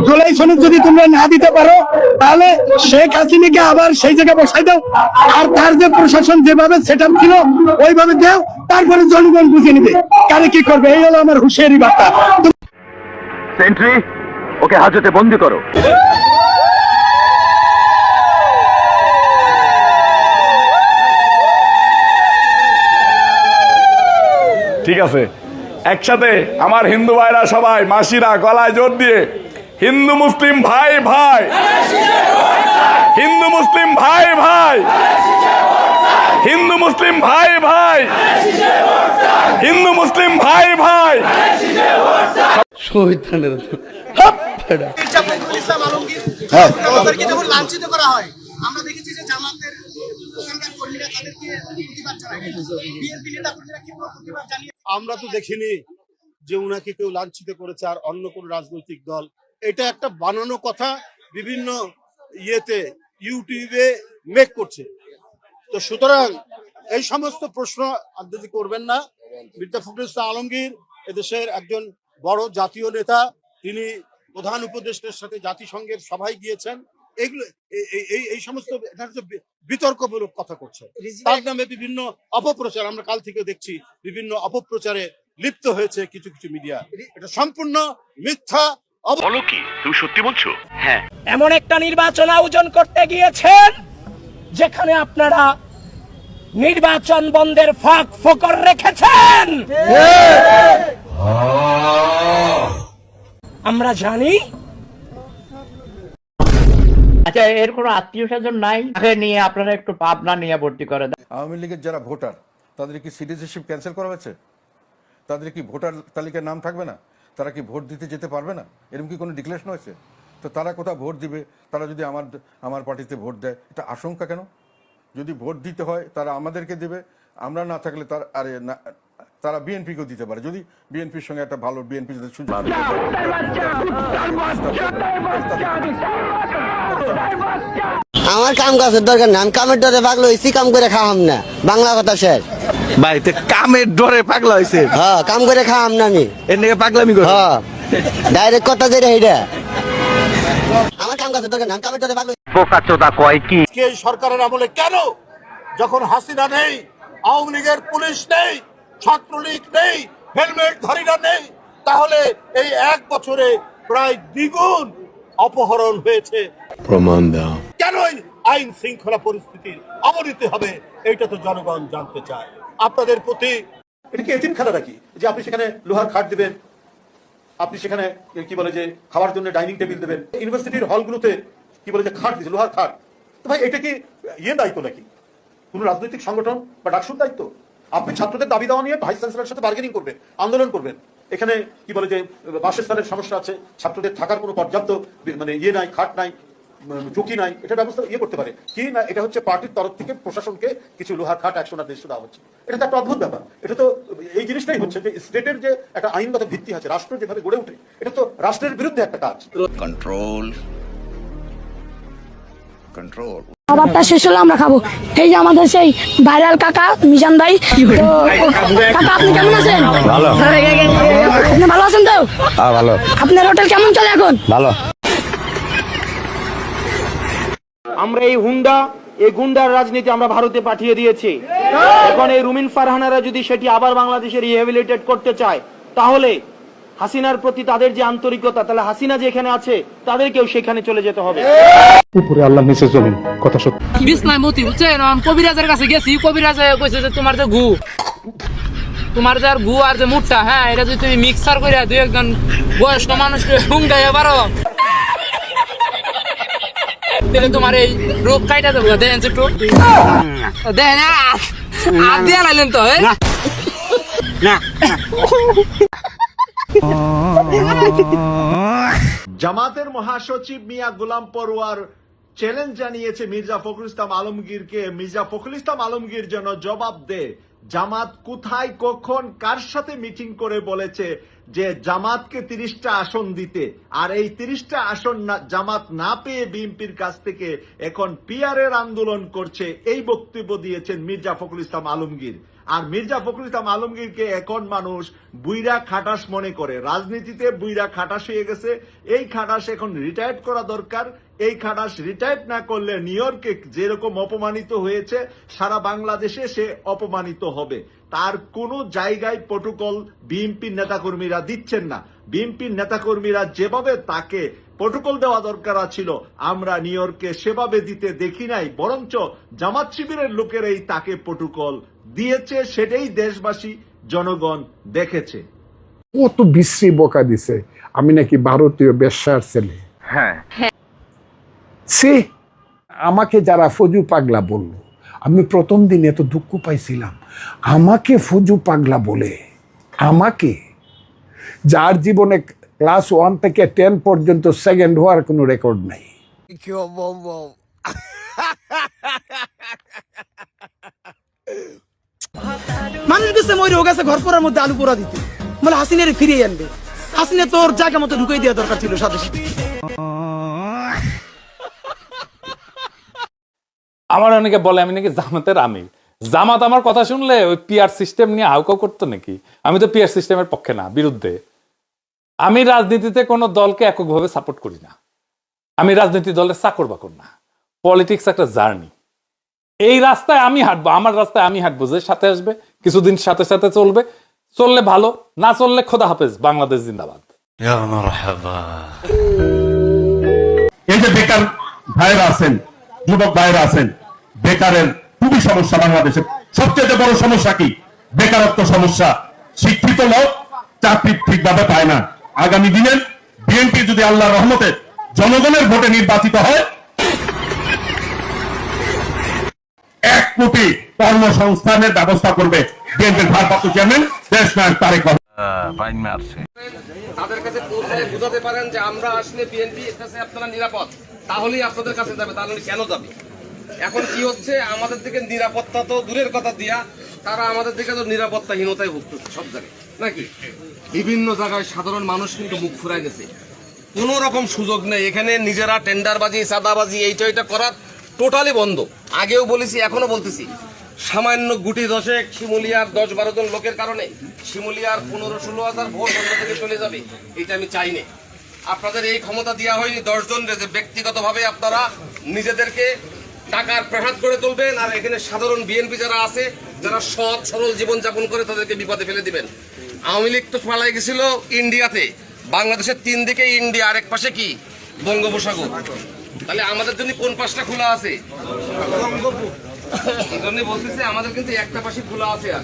জুলাই সনদ যদি তোমরা না দিতে পারো তাহলে শেখ হাসিনাকে আবার সেই জায়গায় বসাই দাও, আর তার যে প্রশাসন যেভাবে সেট আপ ছিল ওইভাবে দাও, তারপরে জনগণ বুঝে নিবে কারে কি করবে। এই হলো আমার হুঁশিয়ারি বার্তা। সেন্ট্রি, ওকে হাজতে বন্দি করো। ঠিক আছে, একসাথে আমার হিন্দু ভাইরা সবাই মাসিরা গলায় জোর দিয়ে হিন্দু মুসলিম ভাই ভাই, হিন্দু মুসলিম ভাই ভাই, হিন্দু মুসলিম ভাই ভাই, হিন্দু মুসলিম ভাই ভাই। লাঞ্ছিত করা হয়, আমরা দেখেছি যে জামাতের কর্মীরা তাদেরকে প্রতিবাদ জানায়, বিএনপি নেতা কর্মীরা কি প্রতিবাদ জানিয়ে। আমরা তো দেখিনি যে উনাকে কেউ লাঞ্ছিত করেছে আর অন্য কোন রাজনৈতিক দল। এটা একটা বানানো কথা বিভিন্ন ইয়েতে ইউটিউবে মেক করছে। তো সুতরাং এই সমস্ত প্রশ্ন আপনি করবেন না। মির্জা ফখরুল ইসলাম আলমগীর এদেশের একজন বড় জাতীয় নেতা, তিনি প্রধান উপদেষ্টার সাথে জাতিসংঘের সভায় গিয়েছেন। এইগুলো এই সমস্ত বিতর্কমূলক কথা করছে, তার নামে বিভিন্ন অপপ্রচার আমরা কাল থেকে দেখছি, বিভিন্ন অপপ্রচারে লিপ্ত হয়েছে কিছু কিছু মিডিয়া। এটা সম্পূর্ণ মিথ্যা। বলো কি, তুমি সত্যি বলছো? হ্যাঁ, এমন একটা নির্বাচন আয়োজন করতে গিয়েছেন যেখানে আপনারা নির্বাচন বন্ধের ফাঁক ফোকর রেখেছেন। আমরা জানি। আচ্ছা, এর কোনো আত্মীয় স্বজন নাই নিয়ে আপনারা একটু পাবনা নিয়ে ভর্তি করে দেন। আওয়ামী লীগের যারা ভোটার তাদের কি সিটিজেনশিপ ক্যান্সেল করা হয়েছে? তাদের কি ভোটার তালিকায় নাম থাকবে না? তারা কি ভোট দিতে যেতে পারবে না? এরকম কি কোনো ডিক্লারেশন হয়েছে? তো তারা কোথাও ভোট দিবে? তারা যদি আমার পার্টিতে ভোট দেয়, এটা আশঙ্কা কেন? যদি ভোট দিতে হয় তারা আমাদেরকে দেবে, আমরা না থাকলে তারা বিএনপিকেও দিতে পারে, যদি বিএনপির সঙ্গে একটা ভালো বিএনপি যদি সুযোগ। আমার কাম কাজের দরকার না, আমি কামের ডরে পাগল হয়েছি, কাম করে খাওয়াম না, বাংলা কথা শেষ। বাড়িতে কামের ডরে পাগলা হয়েছে? হ্যাঁ, কাম করে খাওয়াম না আমি, এর নাকি পাগলামি করে। হ্যাঁ, ডাইরেক্ট কথা যেটা এইটা। আমার কাম কাজের দরকার না, আমি কামের ডরে পাগল। বোকাচোদা কয় কি? এই সরকারের আমলে কেন, যখন হাসিনা নেই, আওয়ামী লীগের পুলিশ নেই, ছাত্রলীগ নেই, হেলমেটধারীরা নেই, তাহলে এই এক বছরে প্রায় দ্বিগুণ অপহরণ হয়েছে। প্রমাণ দাও। কেন আইন শৃঙ্খলা পরিস্থিতির অবনতি হবে, এটা তো জনগণ জানতে চায়। আপনাদের প্রতি এটা কি এতিমখানা নাকি যে আপনি সেখানে লোহার খাট দিবেন, আপনি সেখানে কি বলে যে খাওয়ার জন্য ডাইনিং টেবিল দেবেন? ইউনিভার্সিটির হলগুলোতে কি বলে যে খাট দিচ্ছে, লোহার খাট। তো ভাই, এটা কি দায়িত্ব নাকি কোন রাজনৈতিক সংগঠন বা ডাকসুর দায়িত্ব? আপনি ছাত্রদের দাবি দেওয়া নিয়ে ভাইস চ্যান্সেলরের সাথে বার্গেনিং করবেন, আন্দোলন করবেন। এখানে কি বলে যে বাসস্থানের সমস্যা আছে, ছাত্রদের থাকার কোনো পর্যাপ্ত নাই, খাট নাই, চুকি নাই, এটা ব্যবস্থা করতে পারে কি না? এটা হচ্ছে পার্টির তরফ থেকে প্রশাসনকে কিছু লোহার খাট 100 না 150 দেওয়া হচ্ছে। এটা তো একটা অদ্ভুত ব্যাপার। এটা তো এই জিনিসটাই হচ্ছে যে স্টেটের যে একটা আইনগত ভিত্তি আছে, রাষ্ট্র যেভাবে গড়ে ওঠে, এটা তো রাষ্ট্রের বিরুদ্ধে একটা কাজ। Control control. খাবারটা শেষ হলে আমরা খাবো। এই যে আমাদের সেই ভাইরাল কাকা মিজান ভাই। কাকা, আপনি কেমন আছেন? ভালো। আপনি ভালো আছেন তো? হ্যাঁ, ভালো। আপনার হোটেল কেমন চলে এখন? ভালো। আমরা এই গুন্ডার রাজনীতি আমরা ভারতে পাঠিয়ে দিয়েছি। এখন এই রুমিন ফারহানারা যদি সেটি আবার বাংলাদেশে রিহ্যাবিলিটেট করতে চায়, তাহলে হাসিনার প্রতি তাদের যে আন্তরিকতা, তাহলে হাসিনা যেখানে আছে তাদেরকেও সেখানে চলে যেতে হবে। উপরে আল্লাহ নিচে জমিন, কথা সত্যি। বিসনায় মতি বুঝছেন, কবিরাজের কাছে গেছি, কবিরাজ কইছে যে তোমার যার গু আর যে মুটটা, হ্যাঁ, এটা যদি তুমি মিক্সার করে দুই একজন বয়স্ক মানুষকে হুঙ্গাইয়া পারো, তাহলে তোমার এই রোগ কাইটা দেবো। দেখেন একটু, দেখেন আর দিয়ে লাইলেন তো। জামাতের মহাসচিব মিয়া গোলাম পরোয়ার চ্যালেঞ্জ জানিয়েছে মির্জা ফখরুল ইসলাম আলমগীরকে। মির্জা ফখরুল ইসলাম আলমগীর যেন জবাব দেয় জামাত কোথায়, কখন, কার সাথে মিটিং করে বলেছে যে জামাতকে 30টা আসন দিতে, আর এই 30টা আসন জামাত না পেয়ে বিএনপির কাছ থেকে এখন পিআরের আন্দোলন করছে, এই বক্তব্য দিয়েছেন মির্জা ফখরুল ইসলাম আলমগীর। আর মির্জা ফখরুল ইসলাম আলমগীরকে এখন মানুষ বুইরা খাটাস মনে করে, রাজনীতিতে বুইরা খাটাস হয়ে গেছে। এই খাটাস এখন রিটায়ার্ড করা দরকার। এই খাটাস রিটায়ার্ড না করলে নিউ ইয়র্কে যেরকম অপমানিত হয়েছে সারা বাংলাদেশে সে অপমানিত হবে। তার কোনো জায়গায় প্রটোকল বিএনপির নেতাকর্মীরা দিচ্ছেন না। বিএনপির নেতাকর্মীরা যেভাবে তাকে প্রটোকল দেওয়া দরকার ছিল আমরা নিউ ইয়র্কে সেভাবে দিতে দেখি নাই, বরঞ্চ জামাত শিবিরের লোকেরাই তাকে প্রটোকল দিয়েছে, সেটাই দেশবাসী জনগণ দেখেছে। কত বিশ্রী বোকা দিছে আমি নাকি ভারতীয় বেশ্যার ছেলে। হ্যাঁ, সে আমাকে যারা ফজু পাগলা বলল, আমি প্রথম দিন এত দুঃখ পাইছিলাম। আমাকে ফজু পাগলা বলে, আমাকে যার জীবনে ক্লাস 1 থেকে 10 পর্যন্ত সেকেন্ড হওয়ার কোনো রেকর্ড নাই। মানুষ গেছে ময়ূর গেছে ঘর পড়ার মধ্যে আলু পোড়া দিতে, মানে হাসিনের ফিরিয়ে আনবে। হাসিনে তোর জায়গা মতো ঢুকাই দেওয়া দরকার ছিল সাথে সাথে। আমার অনেকে বলে আমি নাকি জামাতের আমির। জামাত আমার কথা শুনলে ওই পিআর সিস্টেম নিয়ে হাউকাউ করতো নাকি? আমি তো পিআর সিস্টেমের পক্ষে না, বিরুদ্ধে। আমি রাজনীতিতে কোনো দলকে এককভাবে সাপোর্ট করি না। আমি রাজনীতি দলের চাকর বাকর না। পলিটিক্স একটা জার্নি। এই রাস্তায় আমি হাঁটবো, আমার রাস্তায় আমি হাঁটবো, যে সাথে আসবে কিছুদিন সাথে সাথে চলবে, চললে ভালো, না চললে খোদা হাফেজ, বাংলাদেশ জিন্দাবাদ। এই যে বেকার ভাইরা আছেন, যুবক ভাইরা আছেন, বেকারের খুবই সমস্যা। বাংলাদেশের সবচেয়ে বড় সমস্যা কি? বেকারত্ব সমস্যা। শিক্ষিত লোক চাকরি ঠিকভাবে পায় না। আগামী দিনে বিএনপি যদি আল্লাহর রহমতে জনগণের ভোটে নির্বাচিত হয়, 1 কোটি কর্মসংস্থানের ব্যবস্থা করবে বিএনপির ভারপ্রাপ্ত চেয়ারম্যান দেশ নায়ক তারেক রহমান। তাদের কাছে পৌঁছায় বুঝাতে পারেন যে আমরা আসলে বিএনপি কাছে আপনারা নিরাপদ, তাহলেই আপনাদের কাছে যাবে, তাহলে কেন যাবে? এখন কি হচ্ছে, আমাদের দিকে নিরাপত্তা তো দূরের কথা দিয়া, তারা আমাদের দিকে তো নিরাপত্তাহীনতায় ভুগতেছে সব জায়গায়, নাকি? বিভিন্ন জায়গায় সাধারণ মানুষ কিন্তু মুখ ফুরাই গেছে, কোন রকম সুযোগ নেই এখানে। নিজেরা টেন্ডারবাজি, সাদাবাজি, এইটা করার টোটালি বন্ধ। আগেও বলেছি, এখনো বলতেছি, সামান্য গুটি দশেক শিমুলিয়ার 10-12 জন লোকের কারণে শিমুলিয়ার 15-16 হাজার ভোট অন্য থেকে চলে যাবে, এটা আমি চাই না। আপনাদের এই ক্ষমতা দেওয়া হয়নি 10 জন যে ব্যক্তিগতভাবে আপনারা নিজেদেরকে টাকার প্রাসাদ করে তুলবেন, আর এখানে সাধারণ বিএনপি যারা আছে, যারা সৎ সরল জীবনযাপন করে, তাদেরকে বিপদে ফেলে দিবেন। আওয়ামী লীগ তো পালাই গেছিল ইন্ডিয়াতে, বাংলাদেশের 3 দিকে ইন্ডিয়া, আরেক পাশে কি বঙ্গোপসাগর। তাহলে আমাদের জন্য কোন পাশটা খোলা আছে? এই জন্য বলতেছে আমাদের কিন্তু একটা পাশে খোলা আছে। আর